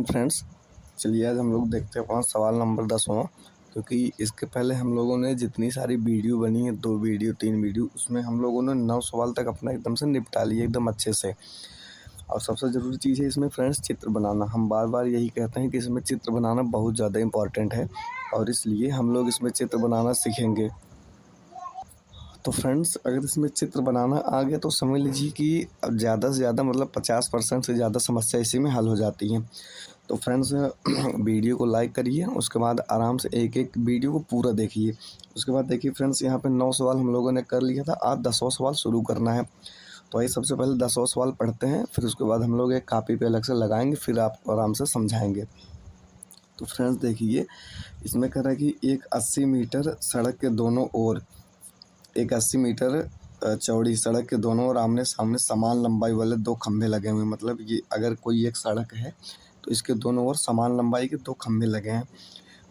Friends, चलिए आज हम लोग देखते हैं अपना सवाल नंबर 10वां। क्योंकि इसके पहले हम लोगों ने जितनी सारी वीडियो बनी है, 2 वीडियो 3 वीडियो, उसमें हम लोगों ने 9 सवाल तक अपना एकदम से निपटा लिए एकदम अच्छे से। और सबसे ज़रूरी चीज़ है इसमें फ्रेंड्स चित्र बनाना। हम बार बार यही कहते हैं कि इसमें चित्र बनाना बहुत ज़्यादा इम्पॉर्टेंट है और इसलिए हम लोग इसमें चित्र बनाना सीखेंगे। तो फ्रेंड्स, अगर इसमें चित्र बनाना आ गया तो समझ लीजिए कि अब ज़्यादा से ज़्यादा मतलब 50% से ज़्यादा समस्या इसी में हल हो जाती है। तो फ्रेंड्स, वीडियो को लाइक करिए, उसके बाद आराम से एक एक वीडियो को पूरा देखिए। उसके बाद देखिए फ्रेंड्स, यहाँ पे 9 सवाल हम लोगों ने कर लिया था, आज 10वां सवाल शुरू करना है। तो आइए सबसे पहले 10वां सवाल पढ़ते हैं, फिर उसके बाद हम लोग एक कॉपी पे अलग से लगाएंगे, फिर आपको आराम से समझाएंगे। तो फ्रेंड्स देखिए, इसमें कह रहा है कि एक 80 मीटर सड़क के दोनों ओर, एक 80 मीटर चौड़ी सड़क के दोनों ओर आमने सामने समान लंबाई वाले 2 खंभे लगे हुए हैं। मतलब ये अगर कोई एक सड़क है तो इसके दोनों ओर समान लंबाई के 2 खंभे लगे हैं।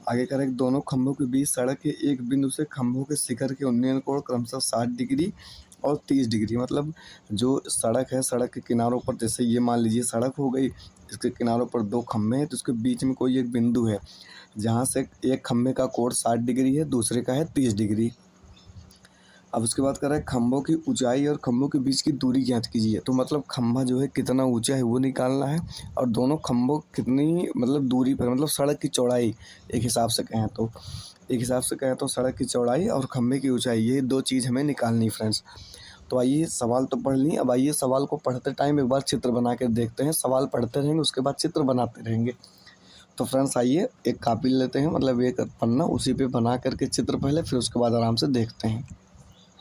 आगे कह रहा है कि दोनों खंभों के बीच सड़क के एक बिंदु से खंभों के शिखर के उन्नयन कोण क्रमशः 60 डिग्री और 30 डिग्री। मतलब जो सड़क है, सड़क के किनारों पर, जैसे ये मान लीजिए सड़क हो गई, इसके किनारों पर 2 खंभे हैं, तो इसके बीच में कोई एक बिंदु है जहाँ से एक खंभे का कोण 60 डिग्री है, दूसरे का है 30 डिग्री। अब उसके बाद कर रहा है खंभों की ऊंचाई और खंभों के बीच की दूरी ज्ञात कीजिए। तो मतलब खंभा जो है कितना ऊंचा है वो निकालना है, और दोनों खंभों कितनी मतलब दूरी पर, मतलब सड़क की चौड़ाई एक हिसाब से कहें तो, सड़क की चौड़ाई और खंभे की ऊंचाई, ये 2 चीज़ हमें निकालनी फ्रेंड्स। तो आइए सवाल तो पढ़ लिए, अब आइए सवाल को पढ़ते टाइम एक बार चित्र बना के देखते हैं। सवाल पढ़ते रहेंगे, उसके बाद चित्र बनाते रहेंगे। तो फ्रेंड्स आइए एक कापी लेते हैं, मतलब एक पन्ना, उसी पे बना करके चित्र पहले, फिर उसके बाद आराम से देखते हैं।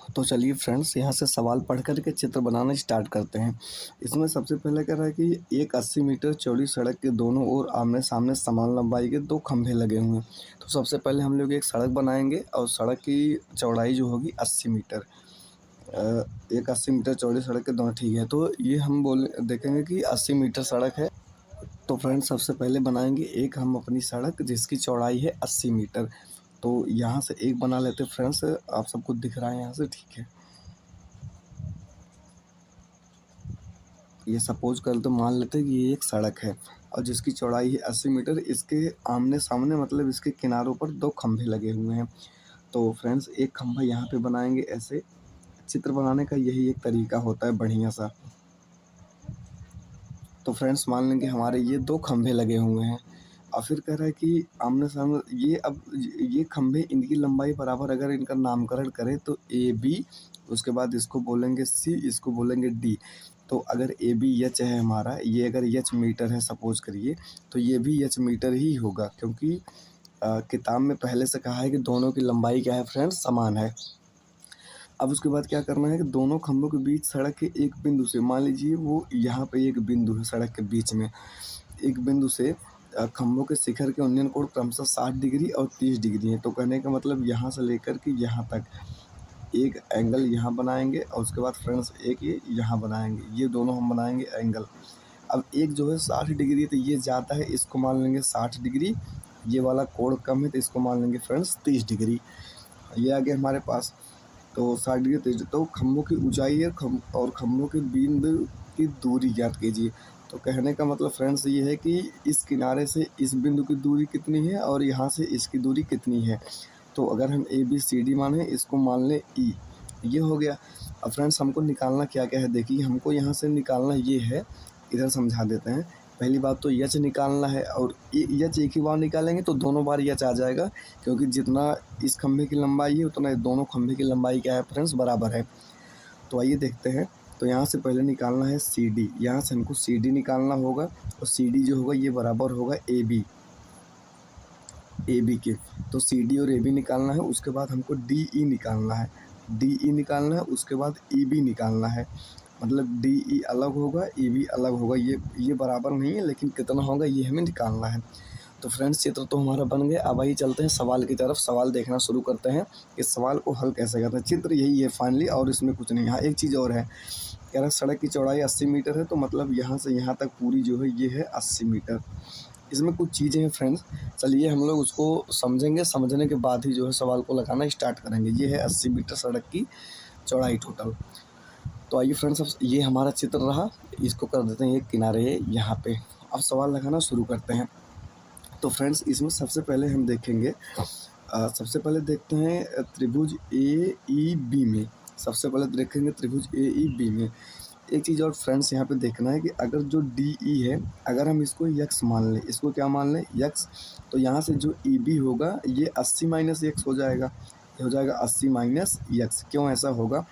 तो चलिए फ्रेंड्स, यहाँ से सवाल पढ़ कर के चित्र बनाना स्टार्ट करते हैं। इसमें सबसे पहले कह रहा है कि एक 80 मीटर चौड़ी सड़क के दोनों ओर आमने सामने समान लंबाई के 2 खंभे लगे हुए हैं। तो सबसे पहले हम लोग एक सड़क बनाएंगे और सड़क की चौड़ाई जो होगी 80 मीटर। एक 80 मीटर चौड़ी सड़क के दोनों, ठीक है। तो ये हम देखेंगे कि 80 मीटर सड़क है। तो फ्रेंड्स सबसे पहले बनाएंगे एक हम अपनी सड़क जिसकी चौड़ाई है 80 मीटर। तो यहाँ से एक बना लेते फ्रेंड्स, आप सबको दिख रहा है यहाँ से, ठीक है। ये सपोज कर तो मान लेते हैं कि ये एक सड़क है और जिसकी चौड़ाई है 80 मीटर। इसके आमने सामने मतलब इसके किनारों पर 2 खंभे लगे हुए हैं। तो फ्रेंड्स एक खंभा यहाँ पे बनाएंगे। ऐसे चित्र बनाने का यही एक तरीका होता है बढ़िया सा। तो फ्रेंड्स मान लेंगे हमारे ये 2 खंभे लगे हुए हैं, और फिर कह रहा है कि आमने सामने ये, अब ये खंभे, इनकी लंबाई बराबर अगर इनका नामकरण करें तो ए बी, उसके बाद इसको बोलेंगे सी, इसको बोलेंगे डी। तो अगर ए बी एच है हमारा, ये अगर एच मीटर है सपोज करिए, तो ये भी एच मीटर ही होगा, क्योंकि किताब में पहले से कहा है कि दोनों की लंबाई क्या है फ्रेंड्स, समान है। अब उसके बाद क्या करना है कि दोनों खंभों के बीच सड़क के एक बिंदु से, मान लीजिए वो यहाँ पे एक बिंदु है सड़क के बीच में, एक बिंदु से खंभों के शिखर के उन्नयन कोण क्रमशः 60 डिग्री और 30 डिग्री है। तो कहने का मतलब यहाँ से लेकर के यहाँ तक एक एंगल यहाँ बनाएंगे, और उसके बाद फ्रेंड्स एक ये यहाँ बनाएंगे, ये दोनों हम बनाएंगे एंगल। अब एक जो है 60 डिग्री, तो ये ज़्यादा है, इसको मान लेंगे 60 डिग्री। ये वाला कोण कम है तो इसको मान लेंगे फ्रेंड्स 30 डिग्री। ये आ गया हमारे पास। तो 60 डिग्री 30 डिग्री, तो खंभों की ऊंचाई है और खंभों के बिंदु की दूरी ज्ञात कीजिए। तो कहने का मतलब फ्रेंड्स ये है कि इस किनारे से इस बिंदु की दूरी कितनी है और यहाँ से इसकी दूरी कितनी है। तो अगर हम ए बी सी डी माने, इसको मान लें ई, ये हो गया। अब फ्रेंड्स हमको निकालना क्या क्या है, देखिए हमको यहाँ से निकालना ये है, इधर समझा देते हैं। पहली बात तो यच निकालना है, और यच एक ही बार निकालेंगे तो दोनों बार यच आ जाएगा, क्योंकि जितना इस खंभे की लंबाई है उतना दोनों खंभे की लंबाई क्या है फ्रेंड्स, बराबर है। तो आइए देखते हैं। तो यहाँ से पहले निकालना है सी डी, यहाँ से हमको सी डी निकालना होगा, और सी डी जो होगा ये बराबर होगा ए बी के। तो सी डी और ए बी निकालना है। उसके बाद हमको डी ई निकालना है, उसके बाद ई बी निकालना है। मतलब डी ई अलग होगा, ई बी अलग होगा, ये बराबर नहीं है, लेकिन कितना होगा ये हमें निकालना है। तो फ्रेंड्स चित्र तो हमारा बन गया। अब आइए चलते हैं सवाल की तरफ, सवाल देखना शुरू करते हैं। इस सवाल को हल कैसे करते हैं। चित्र यही है फाइनली, और इसमें कुछ नहीं। हाँ एक चीज़ और है, कह रहा है सड़क की चौड़ाई 80 मीटर है, तो मतलब यहाँ से यहाँ तक पूरी जो है ये है 80 मीटर। इसमें कुछ चीज़ें हैं फ्रेंड्स, चलिए हम लोग उसको समझेंगे, समझने के बाद ही जो है सवाल को लगाना स्टार्ट करेंगे। ये है 80 मीटर सड़क की चौड़ाई टोटल। तो आइए फ्रेंड्स, अब ये हमारा चित्र रहा, इसको कर देते हैं एक किनारे यहाँ पे, अब सवाल लगाना शुरू करते हैं। तो फ्रेंड्स इसमें सबसे पहले हम देखेंगे, सबसे पहले देखते हैं त्रिभुज ए ई बी में। सबसे पहले देखेंगे त्रिभुज ए ई बी में। एक चीज़ और फ्रेंड्स यहाँ पे देखना है कि अगर जो डी ई है, अगर हम इसको यक्स मान लें, इसको क्या मान लें, यक्स, तो यहाँ से जो ई बी होगा ये 80 माइनस यक्स हो जाएगा। ये हो जाएगा 80 माइनस यक्स। क्यों ऐसा होगा?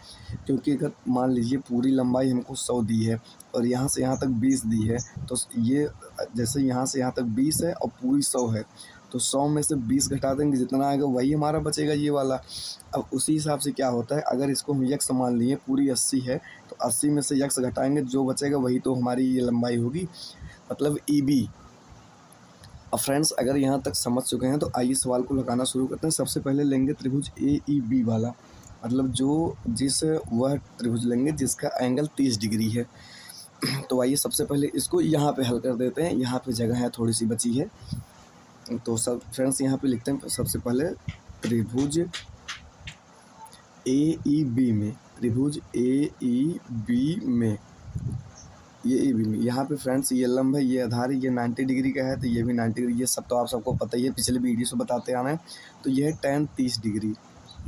क्योंकि अगर मान लीजिए पूरी लंबाई हमको 100 दी है और यहाँ से यहाँ तक 20 दी है, तो ये जैसे यहाँ से यहाँ तक 20 है और पूरी 100 है, तो 100 में से 20 घटा देंगे, जितना आएगा वही हमारा बचेगा, ये वाला। अब उसी हिसाब से क्या होता है, अगर इसको हम यक्स मान लिए, पूरी 80 है, तो 80 में से यक्स घटाएंगे, जो बचेगा वही तो हमारी ये लंबाई होगी, मतलब ई बी। अब फ्रेंड्स अगर यहाँ तक समझ चुके हैं तो आइए सवाल को लगाना शुरू करते हैं। सबसे पहले लेंगे त्रिभुज ए ई बी वाला, मतलब वह त्रिभुज लेंगे जिसका एंगल 30 डिग्री है। तो आइए सबसे पहले इसको यहाँ पे हल कर देते हैं। यहाँ पे जगह है थोड़ी सी बची है, तो सब फ्रेंड्स यहाँ पे लिखते हैं सबसे पहले त्रिभुज ए ई बी में, त्रिभुज ए ई बी में, ये ए बी में। यहाँ पे फ्रेंड्स ये लंब है, ये आधार है, ये 90 डिग्री का है, तो ये भी 90 डिग्री, ये सब तो आप सबको पता ही है, पिछले वीडियो से बताते आ रहे हैं। तो ये है tan 30 डिग्री,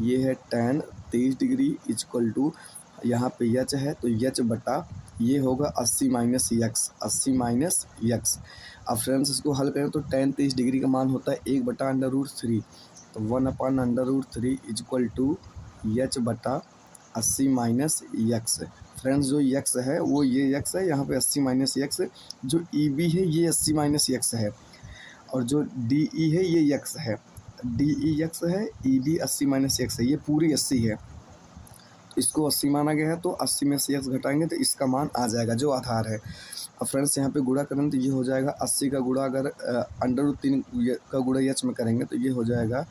ये है tan 30 डिग्री इक्वल टू, यहाँ पे यच है तो यच बटा ये होगा 80 माइनस यक्स, 80 माइनस यक्स। अब फ्रेंड्स इसको हल करें तो tan 30 डिग्री का मान होता है 1/√3, तो 1/√3 इक्वल टू यच बटा 80 माइनस यक्स। फ्रेंड्स जो यक्स है वो ये यक्स है, यहाँ पे 80 माइनस यक्स। जो ई बी है ये 80 माइनस यक्स है, और जो डी ई है ये यक्स है, डी ई यक्स है, ई बी 80 माइनस यक्स है, ये पूरी 80 है। इसको 80 माना गया है, तो 80 में से यक्स घटाएंगे तो इसका मान आ जाएगा जो आधार है। अब फ्रेंड्स यहाँ पे गुणा करें तो ये हो जाएगा 80 का गुणा, अगर √3 का गुणा यच में करेंगे तो ये हो जाएगा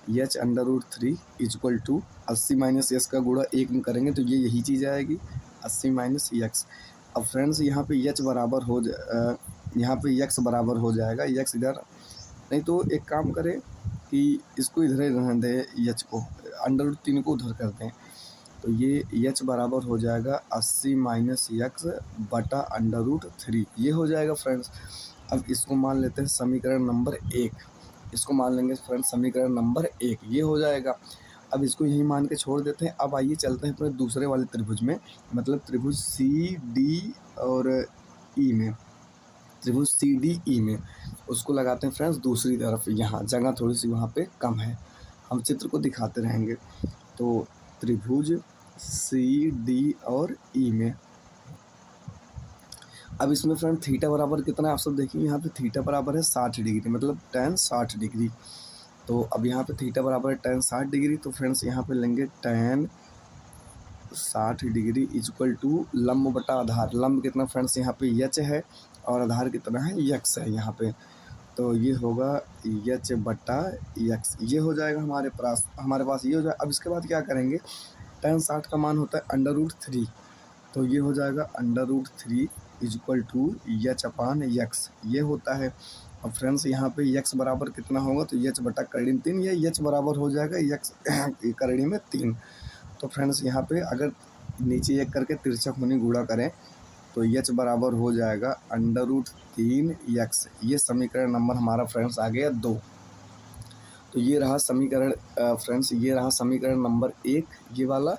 यच √3 इक्वल टू 80 माइनस यक्स का गुणा 1 में करेंगे तो ये यही चीज़ आएगी, 80 माइनस यक्स। अब फ्रेंड्स यहाँ पे यच बराबर हो यहाँ पे यक्स बराबर हो जाएगा, यक्स इधर, नहीं तो एक काम करें कि इसको इधर ही रहने दें, यच को √3 को उधर कर दें, तो ये यच बराबर हो जाएगा 80 माइनस यक्स बटा √3, ये हो जाएगा फ्रेंड्स। अब इसको मान लेते हैं समीकरण नंबर 1, इसको मान लेंगे फ्रेंड्स समीकरण नंबर 1, ये हो जाएगा। अब इसको यहीं मान के छोड़ देते हैं। अब आइए चलते हैं अपने दूसरे वाले त्रिभुज में, मतलब त्रिभुज सी डी और ई में, त्रिभुज सी डी ई में उसको लगाते हैं फ्रेंड्स दूसरी तरफ। यहाँ जगह थोड़ी सी वहाँ पे कम है, हम चित्र को दिखाते रहेंगे। तो त्रिभुज सी डी और ई में, अब इसमें फ्रेंड थीटा बराबर कितना है आप सब देखिए, यहाँ पे थीटा बराबर है 60 डिग्री, मतलब tan 60 डिग्री। तो अब यहाँ पे थीटा बराबर है tan 60 डिग्री, तो फ्रेंड्स यहाँ पे लेंगे tan 60 डिग्री इक्वल टू लंब बटा आधार। लंब कितना फ्रेंड्स यहाँ पे यच है और आधार कितना है, यक्स है यहाँ पे, तो ये होगा यच बटा यक्स, ये हो जाएगा हमारे पास ये हो जाएगा। अब इसके बाद क्या करेंगे, tan 60 का मान होता है √3, तो ये हो जाएगा √3 equal to H upon X, ये होता है। अब फ्रेंड्स यहाँ पे यक्स बराबर कितना होगा, तो यच बटा करड़ी में 3, ये यच बराबर हो जाएगा यक्स करड़ी में 3। तो फ्रेंड्स यहाँ पे अगर नीचे एक करके तिरछक होने गुणा करें तो यच बराबर हो जाएगा √3 यक्स। ये समीकरण नंबर हमारा फ्रेंड्स आ गया 2। तो ये रहा समीकरण फ्रेंड्स, ये रहा समीकरण नंबर 1 ये वाला,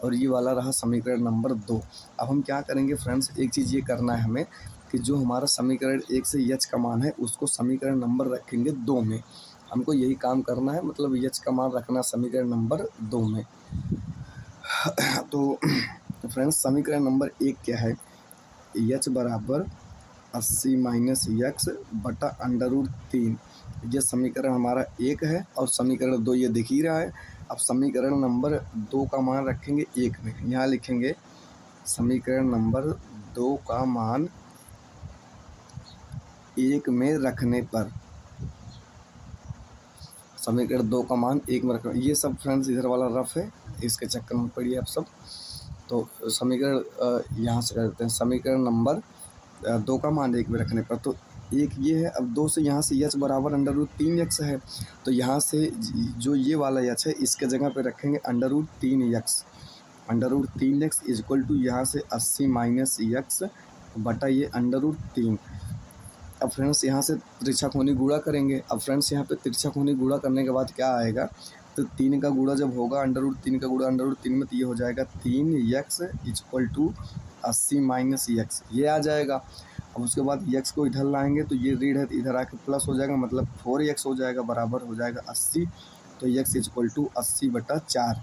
और ये वाला रहा समीकरण नंबर 2। अब हम क्या करेंगे फ्रेंड्स, एक चीज़ ये करना है हमें कि जो हमारा समीकरण 1 से यच का मान है उसको समीकरण नंबर रखेंगे 2 में, हमको यही काम करना है, मतलब यच का मान रखना समीकरण नंबर 2 में। तो फ्रेंड्स समीकरण नंबर 1 क्या है, यच बराबर 80 माइनस यक्स बटा √3, ये समीकरण हमारा 1 है, और समीकरण 2 ये दिख ही रहा है। अब समीकरण नंबर 2 का मान रखेंगे 1 में, यहाँ लिखेंगे समीकरण नंबर 2 का मान 1 में रखने पर, समीकरण 2 का मान 1 में रखना। ये सब फ्रेंड्स इधर वाला रफ है, इसके चक्कर में पड़िए आप सब। तो समीकरण यहाँ से कर देते हैं, समीकरण नंबर 2 का मान 1 में रखने पर, तो 1 ये है। अब 2 से यहाँ से यच बराबर √3 यक्स है, तो यहाँ से जो ये वाला यच है इसके जगह पे रखेंगे √3 यक्स, √3 यक्स इक्वल टू यहाँ से 80 माइनस यक्स बटा ये √3। अब फ्रेंड्स यहाँ से तिरछा कोणी गुणा करेंगे। अब फ्रेंड्स यहाँ पे तिरछा कोणी गुणा करने के बाद क्या आएगा, तो 3 का गुणा जब होगा √3 का गुणा √3 में, तो ये हो जाएगा 3x = 80 माइनस x, ये आ जाएगा। अब उसके बाद x को इधर लाएंगे तो ये ऋण है, तो इधर आके प्लस हो जाएगा, मतलब 4x हो जाएगा, बराबर हो जाएगा 80। तो x = 80/4,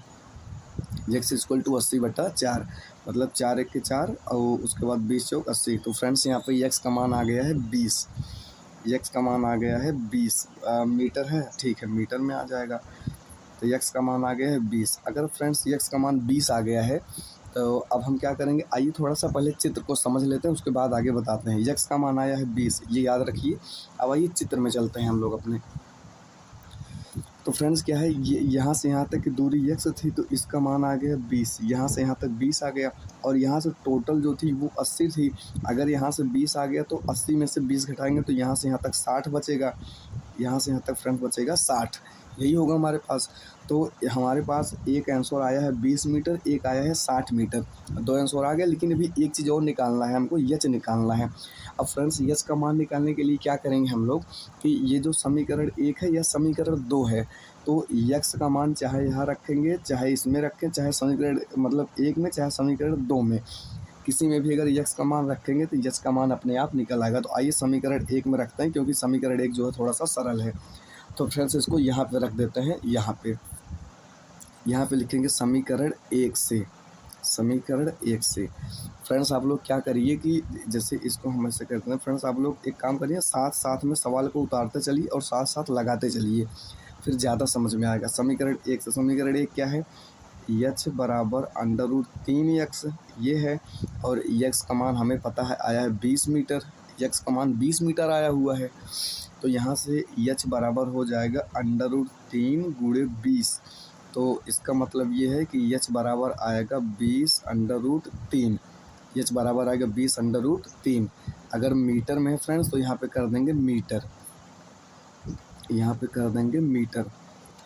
x = 80/4, मतलब 4 1 के 4 और उसके बाद 20 चौक 80। तो फ्रेंड्स यहाँ पे x का मान आ गया है 20, x का मान आ गया है 20 मीटर है, ठीक है, मीटर में आ जाएगा। तो x का मान आ गया है 20। अगर फ्रेंड्स x का मान 20 आ गया है तो अब हम क्या करेंगे, आइए थोड़ा सा पहले चित्र को समझ लेते हैं, उसके बाद आगे बताते हैं। x का मान आया है 20, ये याद रखिए। अब आइए चित्र में चलते हैं हम लोग अपने। तो फ्रेंड्स क्या है, ये यहाँ से यहाँ तक की दूरी x थी, तो इसका मान आ गया 20, यहाँ से यहाँ तक 20 आ गया, और यहाँ से टोटल जो थी वो 80 थी। अगर यहाँ से 20 आ गया तो 80 में से 20 घटाएंगे तो यहाँ से यहाँ तक 60 बचेगा, यहाँ से यहाँ तक फ्रेंड्स बचेगा 60, यही होगा हमारे पास। तो हमारे पास एक आंसर आया है 20 मीटर, एक आया है 60 मीटर, 2 आंसर आ गया। लेकिन अभी एक चीज़ और निकालना है हमको, यच निकालना है। अब फ्रेंड्स यच का मान निकालने के लिए क्या करेंगे हम लोग कि ये जो समीकरण 1 है या समीकरण 2 है, तो यक्स का मान चाहे यहाँ रखेंगे, चाहे इसमें रखें, चाहे समीकरण मतलब 1 में, चाहे समीकरण 2 में, किसी में भी अगर यक्स का मान रखेंगे तो यक्स का मान अपने आप निकल आएगा। तो आइए समीकरण 1 में रखते हैं, क्योंकि समीकरण 1 जो है थोड़ा सा सरल है। तो फ्रेंड्स इसको यहाँ पे रख देते हैं, यहाँ पे लिखेंगे समीकरण 1 से, समीकरण 1 से। फ्रेंड्स आप लोग क्या करिए कि जैसे इसको हम ऐसे करते हैं, फ्रेंड्स आप लोग एक काम करिए, साथ साथ में सवाल को उतारते चलिए और साथ साथ लगाते चलिए, फिर ज़्यादा समझ में आएगा। समीकरण 1 से, समीकरण 1 क्या है, h बराबर √3x ये है, और x का मान हमें पता है आया है 20 मीटर, x का मान 20 मीटर आया हुआ है। तो यहाँ से h बराबर हो जाएगा √3 × 20। तो इसका मतलब ये है कि h बराबर आएगा 20√3, h बराबर आएगा 20√3। अगर मीटर में है फ्रेंड्स तो यहाँ पे कर देंगे मीटर, यहाँ पे कर देंगे मीटर।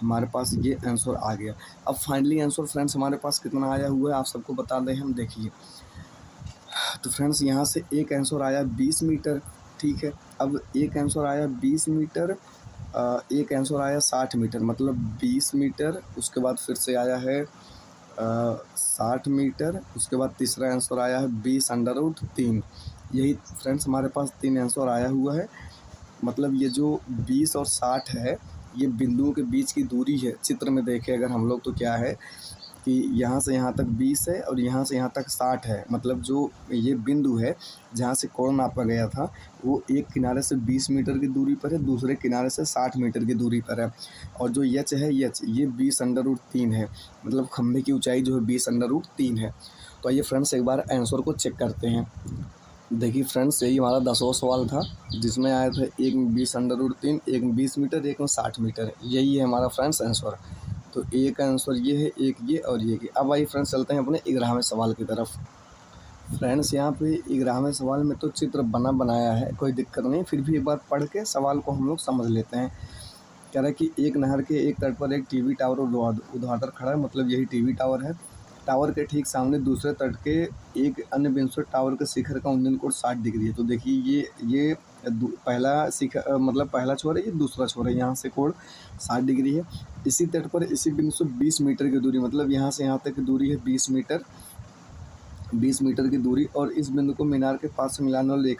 हमारे पास ये आंसर आ गया। अब फाइनली आंसर फ्रेंड्स हमारे पास कितना आया हुआ है आप सबको बता दें हम, देखिए। तो फ्रेंड्स यहाँ से एक आंसर आया 20 मीटर, ठीक है। अब एक आंसर आया 20 मीटर, एक आंसर आया 60 मीटर, मतलब 20 मीटर, उसके बाद फिर से आया है 60 मीटर, उसके बाद तीसरा आंसर आया है 20√3। यही फ्रेंड्स हमारे पास 3 आंसर आया हुआ है। मतलब ये जो 20 और 60 है, ये बिंदुओं के बीच की दूरी है। चित्र में देखें अगर हम लोग तो क्या है कि यहाँ से यहाँ तक 20 है और यहाँ से यहाँ तक 60 है। मतलब जो ये बिंदु है जहाँ से कोण नापा गया था, वो एक किनारे से 20 मीटर की दूरी पर है, दूसरे किनारे से 60 मीटर की दूरी पर है। और जो यच है, यच ये 20√3 है, मतलब खंभे की ऊंचाई जो है 20√3 है। तो आइए फ्रेंड्स एक बार आंसर को चेक करते हैं। देखिए फ्रेंड्स, यही हमारा 10वां सवाल था, जिसमें आया था एक में 20√3, एक में 20 मीटर, एक में 60 मीटर। यही है हमारा फ्रेंड्स आंसर। तो एक आंसर ये है, एक ये और ये। अब आइए फ्रेंड्स चलते हैं अपने 11वें सवाल की तरफ। फ्रेंड्स यहाँ पे 11वें सवाल में तो चित्र बनाया है, कोई दिक्कत नहीं, फिर भी एक बार पढ़ के सवाल को हम लोग समझ लेते हैं। कह रहा है कि एक नहर के एक तट पर एक टीवी टावर ऊर्ध्वाधर खड़ा है, मतलब यही टीवी टावर है। टावर के ठीक सामने दूसरे तट के एक अन्य बिंदु टावर के शिखर का उन्नयन कोण 60 डिग्री है। तो देखिए ये पहला शिखर मतलब पहला छोर है, ये दूसरा छोर है, यहाँ से कोण 60 डिग्री है। इसी तट पर इसी बिंदु से 20 मीटर की दूरी, मतलब यहाँ से यहाँ तक की दूरी है 20 मीटर, 20 मीटर की दूरी। और इस बिंदु को मीनार के पास से मिलाने वाली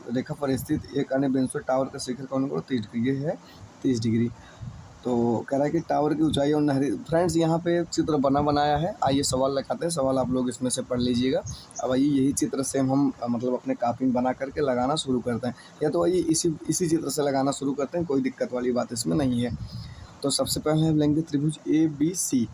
रेखा पर स्थित एक अन्य बिंदु टावर का शिखर का उन्नयन कोण 30 डिग्री, ये है 30 डिग्री। तो कह रहा है कि टावर की ऊंचाई और नहरी। फ्रेंड्स यहाँ पे चित्र बनाया है, आइए सवाल लगाते हैं। सवाल आप लोग इसमें से पढ़ लीजिएगा। अब आइए यही चित्र से हम मतलब अपने कापी में बना करके लगाना शुरू करते हैं, या तो आइए इसी चित्र से लगाना शुरू करते हैं, कोई दिक्कत वाली बात इसमें नहीं है। तो सबसे पहले हम लेंगे त्रिभुज ABC।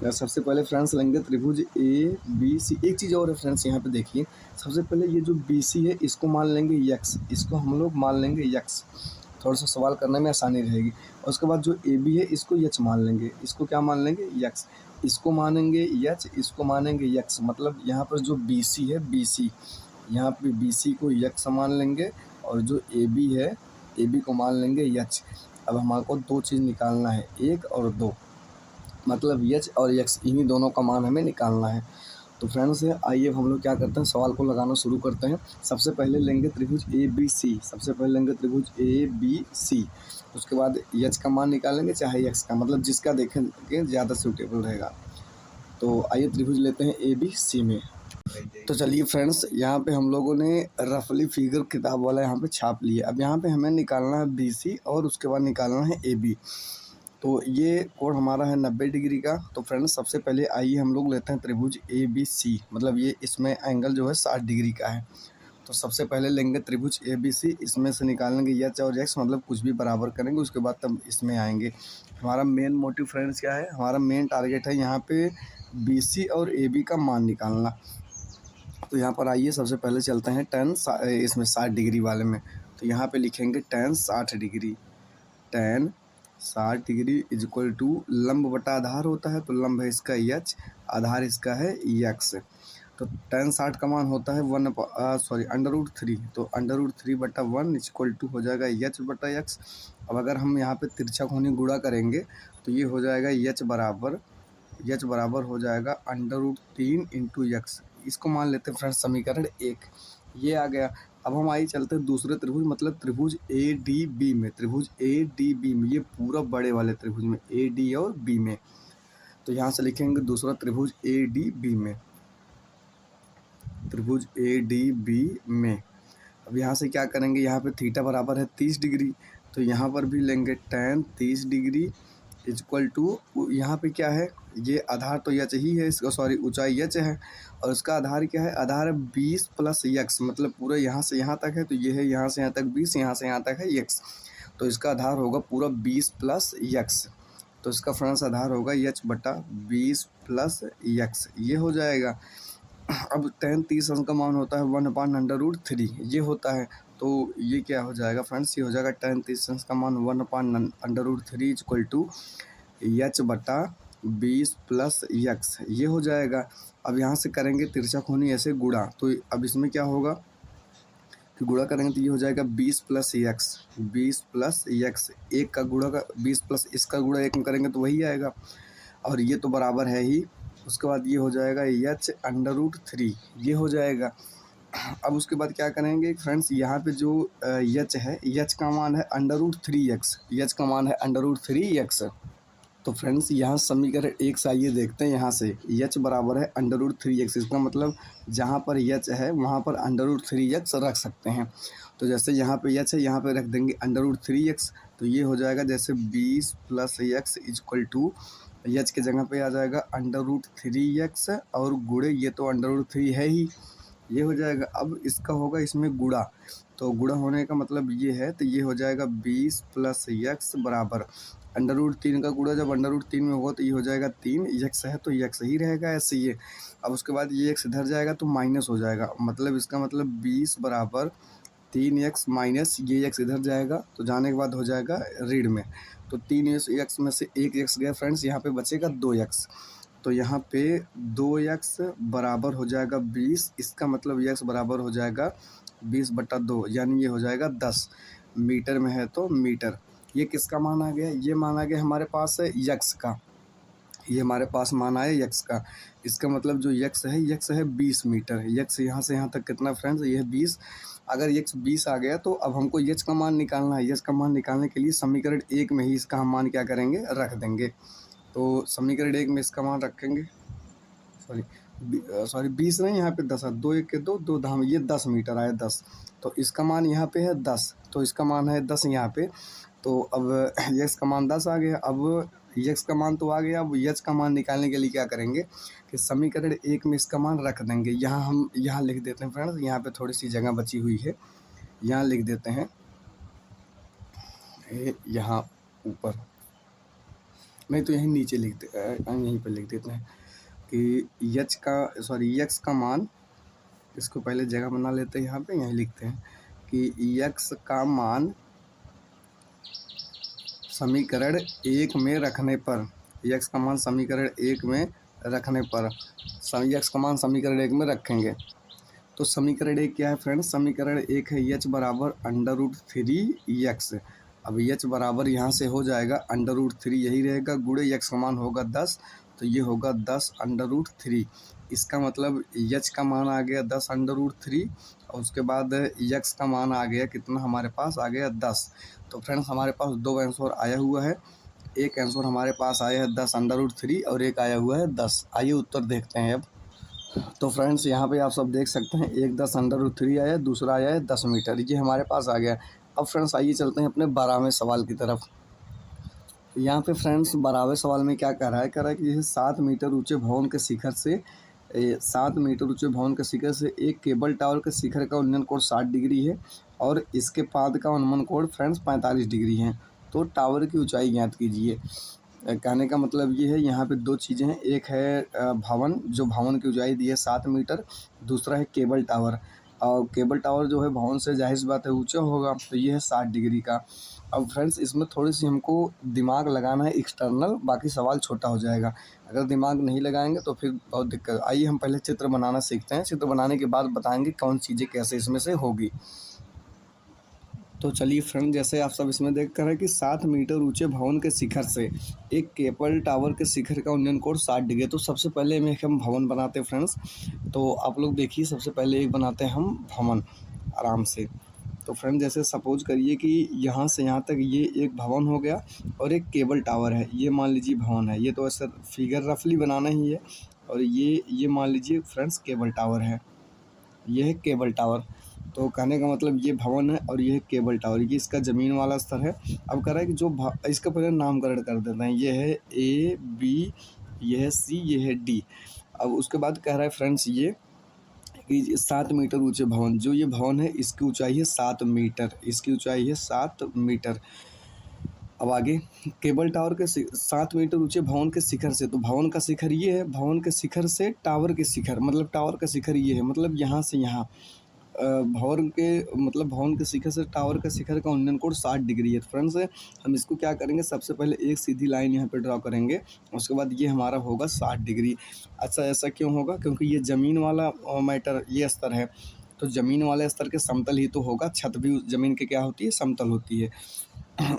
सबसे पहले फ्रेंड्स लेंगे त्रिभुज ABC। एक चीज़ और है फ्रेंड्स, यहाँ पे देखिए, सबसे पहले ये जो BC है इसको मान लेंगे यक्स, इसको हम लोग मान लेंगे यक्स, थोड़ा सा सवाल करने में आसानी रहेगी। और उसके बाद जो AB है इसको यच मान लेंगे, इसको क्या मान लेंगे, यक्स, इसको मानेंगे यच, इसको मानेंगे यक्स। मतलब यहाँ पर जो BC है, BC, यहाँ पे BC को यक्स मान लेंगे, और जो AB है AB को मान लेंगे यच। अब हमारे को दो चीज़ निकालना है, 1 और 2, मतलब यच और यक्स, इन्हीं दोनों का मान हमें निकालना है। तो फ्रेंड्स आइए हम लोग क्या करते हैं, सवाल को लगाना शुरू करते हैं। सबसे पहले लेंगे त्रिभुज ए बी सी, सबसे पहले लेंगे त्रिभुज ए बी सी। उसके बाद एच का मान निकालेंगे चाहे एक्स का, मतलब जिसका देखेंगे ज़्यादा सूटेबल रहेगा। तो आइए त्रिभुज लेते हैं ए बी सी में। तो चलिए फ्रेंड्स, यहाँ पे हम लोगों ने रफली फिगर किताब वाला यहाँ पे छाप लिया। अब यहाँ पे हमें निकालना है बी सी और उसके बाद निकालना है ए बी। तो ये कोण हमारा है 90 डिग्री का। तो फ्रेंड्स सबसे पहले आइए हम लोग लेते हैं त्रिभुज ए बी सी, मतलब ये इसमें एंगल जो है 60 डिग्री का है। तो सबसे पहले लेंगे त्रिभुज ए बी सी, इसमें से निकालेंगे एच और एक्स, मतलब कुछ भी बराबर करेंगे, उसके बाद तब इसमें आएंगे। हमारा मेन मोटिव फ्रेंड्स क्या है, हमारा मेन टारगेट है यहाँ पे बी सी और ए बी का मान निकालना। तो यहाँ पर आइए सबसे पहले चलते हैं टेन इसमें 60 डिग्री वाले में। तो यहाँ पे लिखेंगे tan 60 degree, tan 60 degree is equal to लंब बटा आधार होता है, तो लंब है इसका एच, आधार इसका है एक्स। तो टेन 60 का मान होता है √3, तो √3 बटा 1 इज इक्वल टू हो जाएगा एच बटा एक्स। अब अगर हम यहाँ पे तिरछा कोणी गुणा करेंगे तो ये हो जाएगा एच बराबर हो जाएगा √3 इंटू एक्स। इसको मान लेते हैं फ्रेंड्स समीकरण 1, ये आ गया। अब हम आइए चलते हैं दूसरे त्रिभुज, मतलब त्रिभुज ए डी बी में, त्रिभुज ए डी बी में, ये पूरा बड़े वाले त्रिभुज में, ए डी और बी में। तो यहाँ से लिखेंगे दूसरा त्रिभुज ए डी बी में, त्रिभुज ए डी बी में। अब यहाँ से क्या करेंगे, यहाँ पे थीटा बराबर है 30 डिग्री, तो यहाँ पर भी लेंगे tan 30 degree is equal to, यहाँ पे क्या है, ये आधार तो एच ही है इसका, ऊंचाई एच है, और इसका आधार क्या है, आधार है 20 प्लस एक्स, मतलब पूरा यहाँ से यहाँ तक है, तो ये है यहाँ से यहाँ तक 20, यहाँ से यहाँ तक है एक्स, तो इसका आधार होगा पूरा 20 प्लस एक्स। तो इसका फ्रेंड्स आधार होगा एच बटा 20 प्लस एक्स, ये हो जाएगा। अब टेन 30 का मान होता है 1/√3, ये होता है। तो ये क्या हो जाएगा फ्रेंड्स, ये हो जाएगा टेन 30 का मान 1/√3 इज इक्वल टू एच बटा 20 प्लस एक्स, ये हो जाएगा। अब यहाँ से करेंगे तिरछा कोणी ऐसे गुणा, तो अब इसमें क्या होगा कि गुणा करेंगे तो ये हो जाएगा 20 प्लस एक्स, एक का गुणा का 20 प्लस इसका गुणा एक में करेंगे तो वही आएगा, और ये तो बराबर है ही। उसके बाद ये हो जाएगा एच √3, ये हो जाएगा। अब उसके बाद क्या करेंगे फ्रेंड्स, यहाँ पे जो एच है, एच का मान है √3x, एच का मान है √3x। तो फ्रेंड्स यहाँ समीकरण 1 से आइए देखते हैं, यहाँ से एच बराबर है √3x, इसका मतलब जहाँ पर एच है वहाँ पर √3x रख सकते हैं। तो जैसे यहाँ पे एच है, यहाँ पे रख देंगे √3x, तो ये हो जाएगा जैसे 20 plus X is equal to, H के जगह पे आ जाएगा √3x, और गुणे ये तो √3 है ही, ये हो जाएगा। अब इसका होगा इसमें गुणा, तो गुणा होने का मतलब ये है, तो ये हो जाएगा 20 प्लस एक्स बराबर √3 का गुणा जब √3 में होगा तो ये हो जाएगा 3, एक्स है तो एक्स ही रहेगा ऐसे ये। अब उसके बाद ये एक्स इधर जाएगा तो माइनस हो जाएगा, मतलब इसका मतलब 20 बराबर 3x माइनस ये एक्स इधर जाएगा, तो जाने के बाद हो जाएगा ऋण में, तो 3x में से एक एक्स गया फ्रेंड्स, यहाँ पे बचेगा 2x, तो यहाँ पे 2x बराबर हो जाएगा 20, इसका मतलब x बराबर हो जाएगा 20/2, यानी ये हो जाएगा 10, मीटर में है तो मीटर। ये किसका मान आ गया, ये मान आ गया हमारे पास है x का, ये हमारे पास मान आया x का। इसका मतलब जो x है 20 मीटर, x यहाँ से यहाँ तक कितना फ्रेंड्स, ये है 20। अगर x 20 आ गया तो अब हमको h का मान निकालना है, h का मान निकालने के लिए समीकरण 1 में ही इसका हम मान क्या करेंगे, रख देंगे। तो समीकरण 1 में इसका मान रखेंगे, सॉरी 20 नहीं, यहाँ पे 10 है, 2 1 के 2 2 धाम, ये 10 मीटर आया 10, तो इसका मान यहाँ पे है 10, तो इसका मान है 10 यहाँ पे। तो अब x का मान 10 आ गया, अब x का मान तो आ गया, अब h का मान निकालने के लिए क्या करेंगे कि समीकरण 1 में इसका मान रख देंगे। यहाँ हम यहाँ लिख देते हैं फ्रेंड्स, यहाँ पे थोड़ी सी जगह बची हुई है, यहाँ लिख देते हैं, यहाँ ऊपर नहीं तो यहीं नीचे यहीं पर लिख देते हैं कि x का मान, इसको पहले जगह बना लेते हैं, यहाँ पे यहीं लिखते हैं कि x का मान समीकरण 1 में रखने पर, x का मान समीकरण 1 में रखने पर, x का मान समीकरण 1 में रखेंगे। तो समीकरण 1 क्या है फ्रेंड्स, समीकरण 1 है h बराबर √3x। अब h बराबर यहाँ से हो जाएगा √3 यही रहेगा, गुणे x का मान होगा 10, तो ये होगा 10√3। इसका मतलब यच का मान आ गया 10√3 और उसके बाद यक्स का मान आ गया कितना, हमारे पास आ गया 10। तो फ्रेंड्स हमारे पास दो आंसर आया हुआ है। एक आंसर हमारे पास आया है 10√3 और एक आया हुआ है 10। आइए उत्तर देखते हैं अब। तो फ्रेंड्स यहाँ पे आप सब देख सकते हैं, एक 10√3 आया, दूसरा आया है 10 मीटर, ये हमारे पास आ गया। अब फ्रेंड्स आइए चलते हैं अपने 12वें सवाल की तरफ। यहाँ पे फ्रेंड्स 12वें सवाल में क्या कह रहा है कि जैसे 7 मीटर ऊंचे भवन के शिखर से 7 मीटर ऊंचे भवन के शिखर से एक केबल टावर के शिखर का उन्नयन कोण 60 डिग्री है और इसके पाद का उन्नयन कोण फ्रेंड्स 45 डिग्री है। तो टावर की ऊंचाई ज्ञात कीजिए। कहने का मतलब ये है, यहाँ पे दो चीज़ें हैं, एक है भवन, जो भवन की ऊंचाई दी है 7 मीटर, दूसरा है केबल टावर। और केबल टावर जो है भवन से जाहिर सी बात है ऊंचा होगा, तो ये है 60 डिग्री का। अब फ्रेंड्स इसमें थोड़ी सी हमको दिमाग लगाना है एक्सटर्नल, बाकी सवाल छोटा हो जाएगा। अगर दिमाग नहीं लगाएंगे तो फिर बहुत दिक्कत। आइए हम पहले चित्र बनाना सीखते हैं, चित्र बनाने के बाद बताएंगे कौन चीज़ें कैसे इसमें से होगी। तो चलिए फ्रेंड, जैसे आप सब इसमें देख कर है कि 7 मीटर ऊंचे भवन के शिखर से एक केबल टावर के शिखर का उन्नयन कोण 60 डिग्री। तो सबसे पहले में हम भवन बनाते हैं फ्रेंड्स। तो आप लोग देखिए, सबसे पहले एक बनाते हैं हम भवन आराम से। तो फ्रेंड जैसे सपोज करिए कि यहाँ से यहाँ तक ये एक भवन हो गया और एक केबल टावर है, ये मान लीजिए भवन है। ये तो ऐसा फिगर रफली बनाना ही है। और ये मान लीजिए फ्रेंड्स केबल टावर है, ये है केबल टावर। तो कहने का मतलब ये भवन है और ये है केबल टावर, ये इसका ज़मीन वाला स्तर है। अब कह रहा है कि जो इसका पहले नामकरण कर देते हैं, ये है ए बी, ये है सी, ये है डी। अब उसके बाद कह रहा है फ्रेंड्स ये कि 7 मीटर ऊंचे भवन, जो ये भवन है इसकी ऊंचाई है 7 मीटर, इसकी ऊंचाई है 7 मीटर। अब आगे केबल टावर के 7 मीटर ऊंचे भवन के शिखर से, तो भवन का शिखर ये है, भवन के शिखर से टावर के शिखर, मतलब टावर का शिखर ये है, मतलब यहाँ से यहाँ भवन के, मतलब भवन के शिखर से टावर के शिखर का उन्नयन कोण 60 डिग्री है। तो फ्रेंड्स हम इसको क्या करेंगे, सबसे पहले एक सीधी लाइन यहाँ पे ड्रॉ करेंगे, उसके बाद ये हमारा होगा 60 डिग्री। अच्छा, ऐसा क्यों होगा, क्योंकि ये ज़मीन वाला मैटर, ये स्तर है, तो ज़मीन वाले स्तर के समतल ही तो होगा, छत भी ज़मीन के क्या होती है, समतल होती है।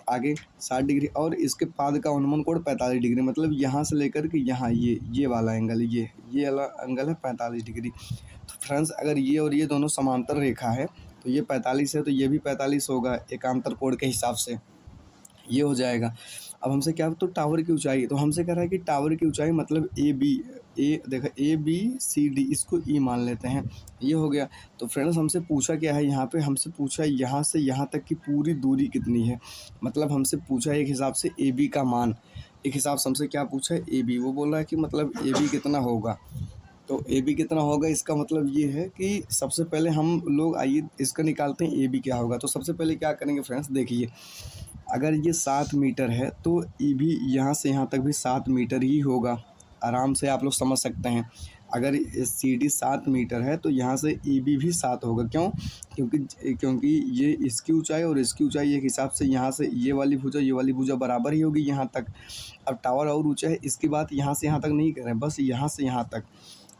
आगे 60 डिग्री और इसके पाद का उन्नयन कोण 45 डिग्री, मतलब यहाँ से लेकर के यहाँ ये वाला एंगल, ये वाला एंगल है 45 डिग्री। तो फ्रेंड्स अगर ये और ये दोनों समांतर रेखा है तो ये 45 है, तो ये भी 45 होगा एकांतर कोण के हिसाब से, ये हो जाएगा। अब हमसे क्या, तो टावर की ऊंचाई, तो हमसे कह रहा है कि टावर की ऊंचाई मतलब देखो ए बी सी डी, इसको ई मान लेते हैं, ये हो गया। तो फ्रेंड्स हमसे पूछा क्या है, यहाँ पे हमसे पूछा यहाँ से यहाँ तक की पूरी दूरी कितनी है, मतलब हमसे पूछा एक हिसाब से ए बी का मान, एक हिसाब से हमसे क्या पूछा है ए बी, वो बोल रहा है कि मतलब ए बी कितना होगा। तो ए बी कितना होगा, इसका मतलब ये है कि सबसे पहले हम लोग आइए इसका निकालते हैं ए बी क्या होगा। तो सबसे पहले क्या करेंगे फ्रेंड्स, देखिए अगर ये 7 मीटर है तो ई भी यहाँ से यहाँ तक भी 7 मीटर ही होगा, आराम से आप लोग समझ सकते हैं। अगर सी डी 7 मीटर है तो यहाँ से ई बी भी 7 होगा, क्यों, क्योंकि ये इसकी ऊंचाई और इसकी ऊंचाई एक हिसाब से, यहाँ से ये वाली भुजा बराबर ही होगी यहाँ तक। अब टावर और ऊंचा है, इसकी बात यहाँ से यहाँ तक नहीं करें, बस यहाँ से यहाँ तक।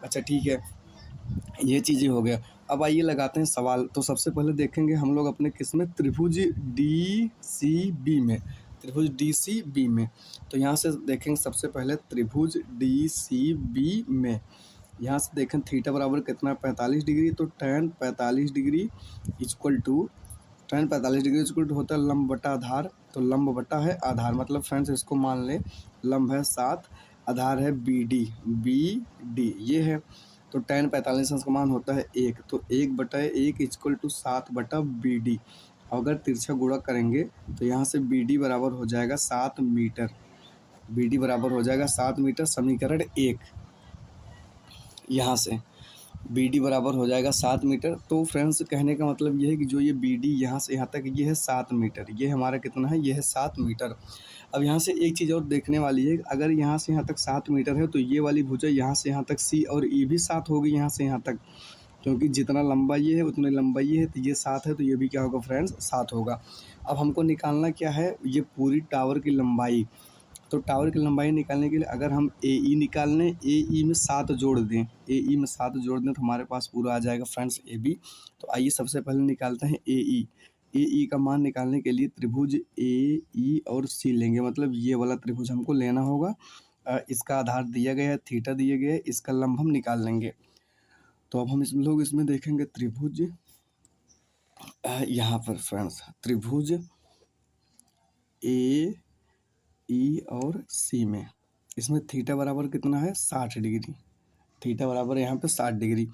अच्छा ठीक है, ये चीज़ें हो गया। अब आइए लगाते हैं सवाल। तो सबसे पहले देखेंगे हम लोग अपने किस में, त्रिभुज डी सी बी में, त्रिभुज डी सी बी में। तो यहाँ से देखेंगे सबसे पहले त्रिभुज डी सी बी में, यहाँ से देखें थीटा बराबर कितना 45 डिग्री, तो tan 45 degree equal to, tan 45 degree equal to होता है लंब बटा आधार। तो लंब बटा है आधार, मतलब फ्रेंड्स इसको मान लें लंब है 7, आधार है बी डी ये है। तो tan 45 का मान होता है 1, तो 1/1 इक्वल टू 7/BD। अगर तिरछा गुणा करेंगे तो यहाँ से BD बराबर हो जाएगा 7 मीटर, BD बराबर हो जाएगा 7 मीटर, समीकरण 1। यहाँ से BD बराबर हो जाएगा 7 मीटर। तो फ्रेंड्स कहने का मतलब ये है कि जो ये BD यहाँ से यहाँ तक ये है 7 मीटर, ये हमारा कितना है, ये है 7 मीटर। अब यहाँ से एक चीज़ और देखने वाली है, अगर यहाँ से यहाँ तक 7 मीटर है तो ये वाली भुजा यहाँ से यहाँ तक C और E भी 7 होगी यहाँ से यहाँ तक, क्योंकि जितना लंबा ये है उतनी लंबा ये है, तो ये 7 है तो ये भी क्या होगा फ्रेंड्स 7 होगा। अब हमको निकालना क्या है, ये पूरी टावर की लंबाई। तो टावर की लंबाई निकालने के लिए अगर हम ए निकाल लें, ए में 7 जोड़ दें, ए में 7 जोड़ दें तो हमारे पास पूरा आ जाएगा फ्रेंड्स ए बी। तो आइए सबसे पहले निकालते हैं ए का मान निकालने के लिए त्रिभुज ए ई और सी लेंगे, मतलब ये वाला त्रिभुज हमको लेना होगा इसका आधार दिया गया है, थीटा दिया गया है, इसका लंब हम निकाल लेंगे। तो अब हम इसमें देखेंगे त्रिभुज, यहाँ पर फ्रेंड्स त्रिभुज ए ई और सी में इसमें थीटा बराबर कितना है 60 डिग्री। थीटा बराबर यहाँ पे 60 डिग्री।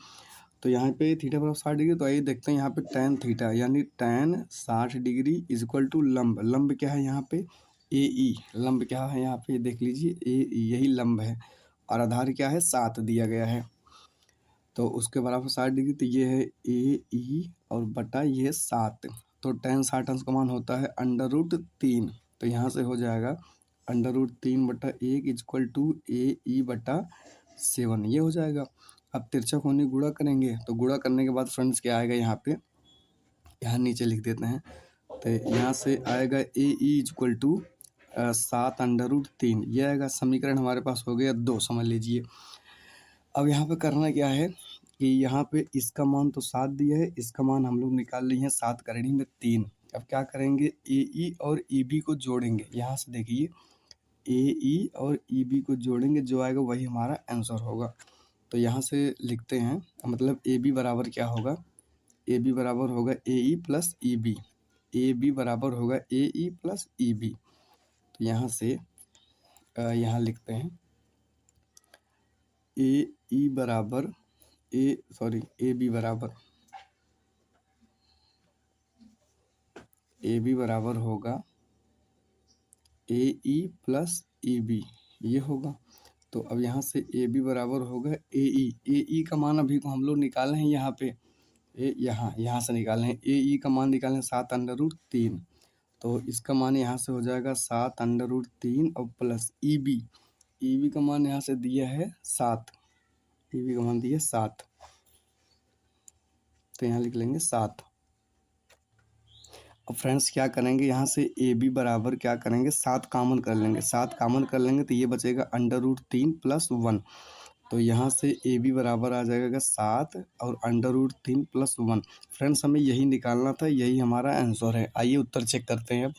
तो यहाँ पे थीटा बराबर 60 डिग्री। तो आइए देखते हैं यहाँ पे tan थीटा यानी tan 60 degree is equal to लंब। लंब क्या है यहाँ पे ए ई। लंब क्या है यहाँ पे देख लीजिए ए ई, यही लंब है और आधार क्या है 7 दिया गया है। तो उसके बराबर 60 डिग्री। तो ये है ए ई और बटा ये है 7। तो tan 60 अंश का मान होता है √3। तो यहाँ से हो जाएगा √3 बटा 1 इक्वल टू ए ई बटा 7। ये हो जाएगा। अब तिरछा कोणी गुणा करेंगे तो गुणा करने के बाद फ्रेंड्स क्या आएगा यहाँ पे, यहाँ नीचे लिख देते हैं। तो यहाँ से आएगा ए ई इक्वल टू 7 √3। ये आएगा। समीकरण हमारे पास हो गया 2 समझ लीजिए। अब यहाँ पे करना क्या है कि यहाँ पे इसका मान तो 7 दिया है, इसका मान हम लोग निकाल लिए हैं 7 करड़ी में 3। अब क्या करेंगे ए ई और ई बी को जोड़ेंगे। यहाँ से देखिए ए ई और ई बी को जोड़ेंगे, जो आएगा वही हमारा आंसर होगा। तो यहाँ से लिखते हैं मतलब ए बी बराबर क्या होगा, ए बी बराबर होगा A E plus E B. A B बराबर होगा A E plus E B. तो यहाँ से यहाँ लिखते हैं ए ई बराबर ए बी बराबर होगा A E plus E B, ये होगा। तो अब यहाँ से ए बी बराबर होगा ए ई का मान अभी को हम लोग निकाले हैं यहाँ पे यहाँ से निकाले हैं। ए ई का मान निकाले 7 √3। तो इसका मान यहाँ से हो जाएगा 7 √3 और प्लस ई बी का मान यहाँ से दिया है 7। ई बी का मान दिया 7, तो यहाँ लिख लेंगे 7। अब फ्रेंड्स क्या करेंगे यहाँ से ए बी बराबर क्या करेंगे 7 कॉमन कर लेंगे। 7 कॉमन कर लेंगे तो ये बचेगा √3 + 1। तो यहाँ से ए बी बराबर आ जाएगा 7 और √3 + 1। फ्रेंड्स हमें यही निकालना था, यही हमारा आंसर है। आइए उत्तर चेक करते हैं अब।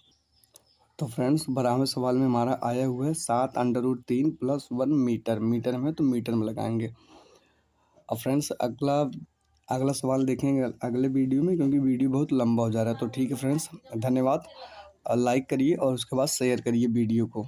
तो फ्रेंड्स 12वें सवाल में हमारा आया हुआ है 7 √3 + 1 मीटर। मीटर में तो मीटर में लगाएंगे। अब फ्रेंड्स अगला सवाल देखेंगे अगले वीडियो में, क्योंकि वीडियो बहुत लंबा हो जा रहा है। तो ठीक है फ्रेंड्स, धन्यवाद। लाइक करिए और उसके बाद शेयर करिए वीडियो को।